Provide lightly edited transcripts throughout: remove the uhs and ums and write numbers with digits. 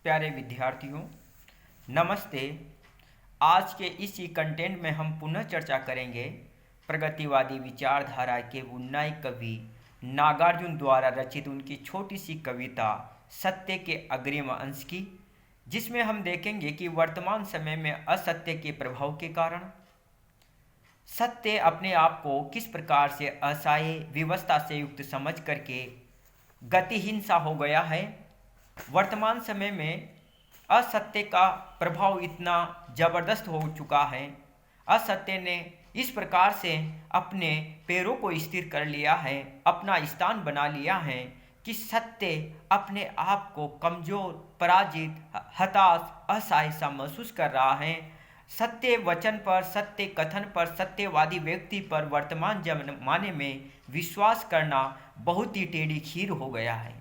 प्यारे विद्यार्थियों, नमस्ते। आज के इसी कंटेंट में हम पुनः चर्चा करेंगे प्रगतिवादी विचारधारा के उन्नाई कवि नागार्जुन द्वारा रचित उनकी छोटी सी कविता सत्य के अग्रिम अंश की, जिसमें हम देखेंगे कि वर्तमान समय में असत्य के प्रभाव के कारण सत्य अपने आप को किस प्रकार से असहाय विवशता से युक्त समझ करके गतिहीन सा हो गया है। वर्तमान समय में असत्य का प्रभाव इतना जबरदस्त हो चुका है, असत्य ने इस प्रकार से अपने पैरों को स्थिर कर लिया है, अपना स्थान बना लिया है कि सत्य अपने आप को कमजोर, पराजित, हताश, असहाय सा महसूस कर रहा है। सत्य वचन पर, सत्य कथन पर, सत्यवादी व्यक्ति पर वर्तमान जमाने में विश्वास करना बहुत ही टेढ़ी खीर हो गया है।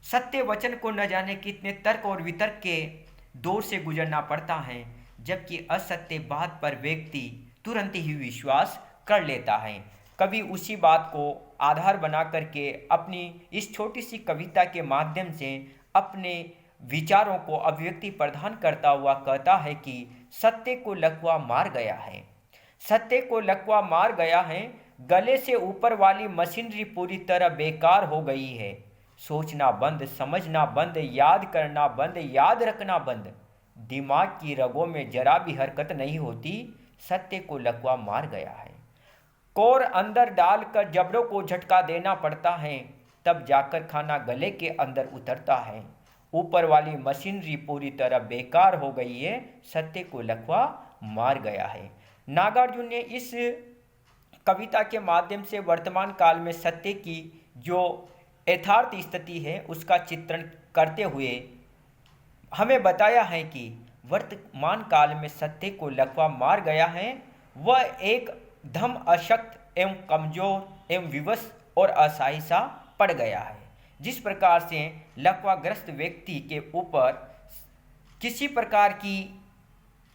सत्य वचन को न जाने कितने तर्क और वितर्क के दौर से गुजरना पड़ता है, जबकि असत्य बात पर व्यक्ति तुरंत ही विश्वास कर लेता है। कवि उसी बात को आधार बना करके अपनी इस छोटी सी कविता के माध्यम से अपने विचारों को अभिव्यक्ति प्रदान करता हुआ कहता है कि सत्य को लकवा मार गया है, सत्य को लकवा मार गया है, गले से ऊपर वाली मशीनरी पूरी तरह बेकार हो गई है। सोचना बंद, समझना बंद, याद करना बंद, याद रखना बंद, दिमाग की रगों में जरा भी हरकत नहीं होती, सत्य को लकवा मार गया है। कोर अंदर डालकर जबड़ों को झटका देना पड़ता है, तब जाकर खाना गले के अंदर उतरता है। ऊपर वाली मशीनरी पूरी तरह बेकार हो गई है, सत्य को लकवा मार गया है। नागार्जुन ने इस कविता के माध्यम से वर्तमान काल में सत्य की जो यथार्थ स्थिति है उसका चित्रण करते हुए हमें बताया है कि वर्तमान काल में सत्य को लकवा मार गया है। वह एक धम अशक्त एवं कमजोर एवं विवश और असहाय सा पड़ गया है। जिस प्रकार से लकवाग्रस्त व्यक्ति के ऊपर किसी प्रकार की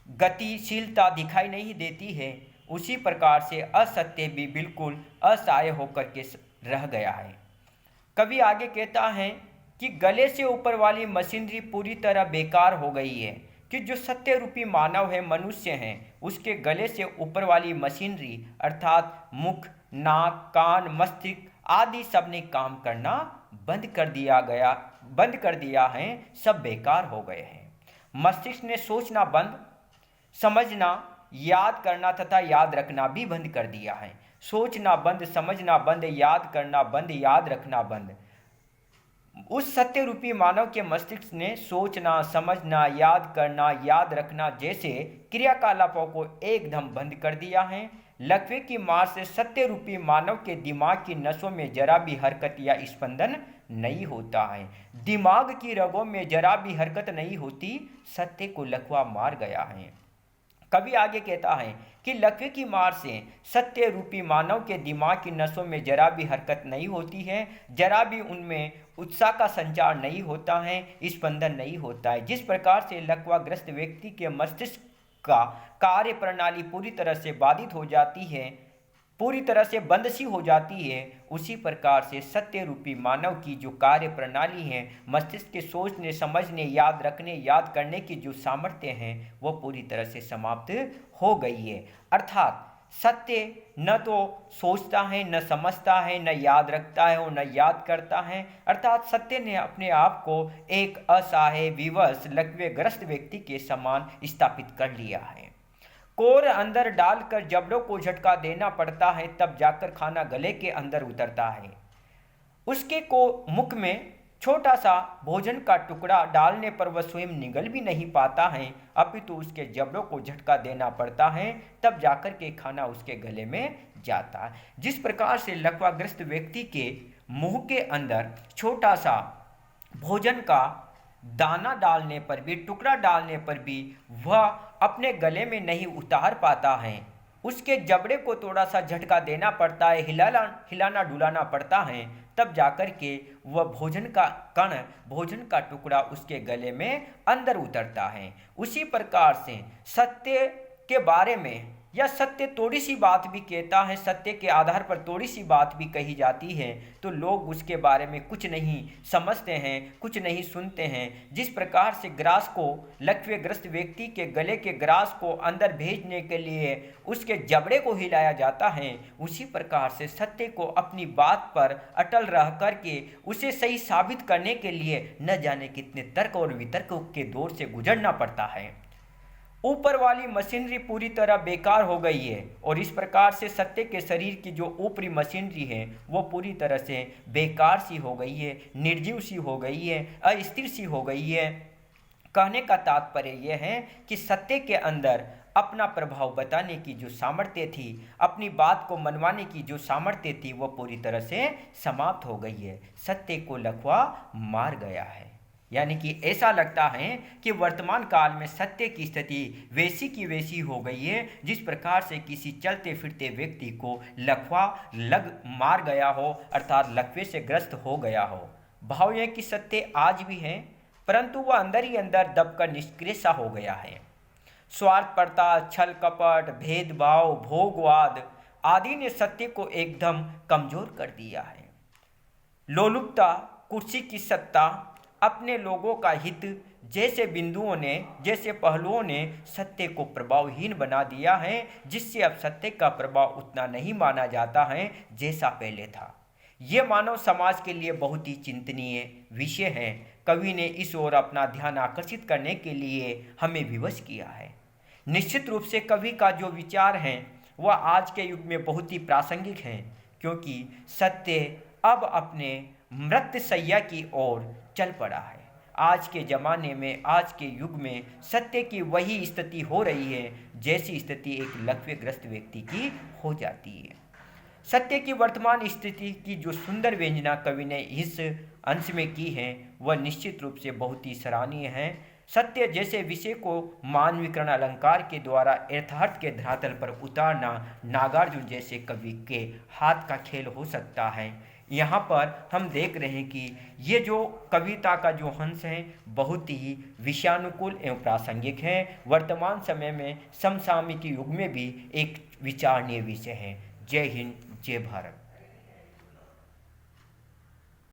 गतिशीलता दिखाई नहीं देती है, उसी प्रकार से असत्य भी बिल्कुल असहाय होकर के रह गया है। कवि आगे कहता है कि गले से ऊपर वाली मशीनरी पूरी तरह बेकार हो गई है, कि जो सत्य रूपी मानव है, मनुष्य हैं, उसके गले से ऊपर वाली मशीनरी अर्थात मुख, नाक, कान, मस्तिष्क आदि सब ने काम करना बंद कर दिया है, सब बेकार हो गए हैं। मस्तिष्क ने सोचना बंद, समझना, याद करना तथा याद रखना भी बंद कर दिया है। सोचना बंद, समझना बंद, याद करना बंद, याद रखना बंद। उस सत्य रूपी मानव के मस्तिष्क ने सोचना, समझना, याद करना, याद रखना जैसे क्रियाकलापों को एकदम बंद कर दिया है। लकवे की मार से सत्य रूपी मानव के दिमाग की नसों में जरा भी हरकत या स्पंदन नहीं होता है। दिमाग की रगों में जरा भी हरकत नहीं होती, सत्य को लकवा मार गया है। कवि आगे कहता है कि लकवे की मार से सत्य रूपी मानव के दिमाग की नसों में जरा भी हरकत नहीं होती है, जरा भी उनमें उत्साह का संचार नहीं होता है, स्पंदन नहीं होता है। जिस प्रकार से लकवाग्रस्त व्यक्ति के मस्तिष्क का कार्य प्रणाली पूरी तरह से बाधित हो जाती है, पूरी तरह से बंद सी हो जाती है, उसी प्रकार से सत्य रूपी मानव की जो कार्य प्रणाली है, मस्तिष्क के सोचने, समझने, याद रखने, याद करने की जो सामर्थ्य हैं, वह पूरी तरह से समाप्त हो गई है। अर्थात सत्य न तो सोचता है, न समझता है, न याद रखता है और न याद करता है। अर्थात सत्य ने अपने आप को एक असहाय, विवश, लकवेग्रस्त व्यक्ति के समान स्थापित कर लिया है। कोर अंदर डालकर जबड़ों को झटका देना पड़ता है, तब जाकर खाना गले के अंदर उतरता है। उसके को मुख में छोटा सा भोजन का टुकड़ा डालने पर वह स्वयं निगल भी नहीं पाता है, अपितु उसके जबड़ों को झटका देना पड़ता है, तब जाकर के खाना उसके गले में जाता है। जिस प्रकार से लकवाग्रस्त व्यक्ति के मुंह के अंदर छोटा सा भोजन का दाना डालने पर भी, टुकड़ा डालने पर भी वह अपने गले में नहीं उतार पाता है, उसके जबड़े को थोड़ा सा झटका देना पड़ता है, हिलाना डुलाना पड़ता है, तब जाकर के वह भोजन का कण, भोजन का टुकड़ा उसके गले में अंदर उतरता है। उसी प्रकार से सत्य के बारे में या सत्य थोड़ी सी बात भी कहता है, सत्य के आधार पर थोड़ी सी बात भी कही जाती है तो लोग उसके बारे में कुछ नहीं समझते हैं, कुछ नहीं सुनते हैं। जिस प्रकार से ग्रास को, लकवेग्रस्त व्यक्ति के गले के ग्रास को अंदर भेजने के लिए उसके जबड़े को हिलाया जाता है, उसी प्रकार से सत्य को अपनी बात पर अटल रह करके उसे सही साबित करने के लिए न जाने कितने तर्क और वितर्क के दौर से गुजरना पड़ता है। ऊपर वाली मशीनरी पूरी तरह बेकार हो गई है और इस प्रकार से सत्य के शरीर की जो ऊपरी मशीनरी है वो पूरी तरह से बेकार सी हो गई है, निर्जीव सी हो गई है, अस्थिर सी हो गई है। कहने का तात्पर्य यह है कि सत्य के अंदर अपना प्रभाव बताने की जो सामर्थ्य थी, अपनी बात को मनवाने की जो सामर्थ्य थी, वो पूरी तरह से समाप्त हो गई है। सत्य को लकवा मार गया है। यानी कि ऐसा लगता है कि वर्तमान काल में सत्य की स्थिति वैसी की वैसी हो गई है जिस प्रकार से किसी चलते फिरते व्यक्ति को लकवा लग मार गया हो, अर्थात लकवे से ग्रस्त हो गया हो। भाव यह कि सत्य आज भी है, परंतु वह अंदर ही अंदर दबकर निष्क्रिय सा हो गया है। स्वार्थपरता, छल कपट, भेदभाव, भोगवाद आदि ने सत्य को एकदम कमजोर कर दिया है। लोलुपता, कुर्सी की सत्ता, अपने लोगों का हित जैसे बिंदुओं ने, जैसे पहलुओं ने सत्य को प्रभावहीन बना दिया है, जिससे अब सत्य का प्रभाव उतना नहीं माना जाता है जैसा पहले था। ये मानव समाज के लिए बहुत ही चिंतनीय विषय है। कवि ने इस ओर अपना ध्यान आकर्षित करने के लिए हमें विवश किया है। निश्चित रूप से कवि का जो विचार है वह आज के युग में बहुत ही प्रासंगिक है, क्योंकि सत्य अब अपने मृत्युशैया की ओर चल पड़ा है। आज के ज़माने में, आज के युग में सत्य की वही स्थिति हो रही है जैसी स्थिति एक लकवेग्रस्त व्यक्ति की हो जाती है। सत्य की वर्तमान स्थिति की जो सुंदर व्यंजना कवि ने इस अंश में की है वह निश्चित रूप से बहुत ही सराहनीय है। सत्य जैसे विषय को मानवीकरण अलंकार के द्वारा यथार्थ के धरातल पर उतारना नागार्जुन जैसे कवि के हाथ का खेल हो सकता है। यहाँ पर हम देख रहे हैं कि ये जो कविता का जो अंश है बहुत ही विषयानुकूल एवं प्रासंगिक है। वर्तमान समय में समसामयिक युग में भी एक विचारणीय विषय है। जय हिंद, जय भारत।